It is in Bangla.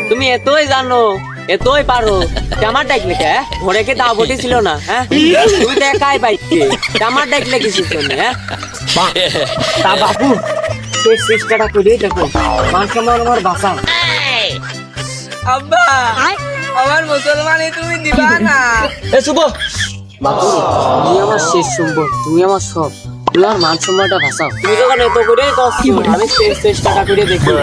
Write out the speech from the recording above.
তুমি এতই জানো, এতই পারো, আমার ডাকলে কে? ঘরে কে দাবটি ছিল না? হ্যাঁ, তুমি তো একাই বাইকে, আমার ডাকলে কিছু জন্য? হ্যাঁ, তা বাবু শেষ চেষ্টাটা করে দেখো, মান সম্মান আমার বাঁচা। আব্বা আমার মুসলমানি তুমি দিবা না। এ শুভ, বাবু তুমি আমার শেষ সম্বল, তুমি আমার সব, তুমি আমার মান সম্মানটা ভাষাও। তুমি যখন এত করে কষ্ট, আমি শেষ চেষ্টাটা করে দেখো।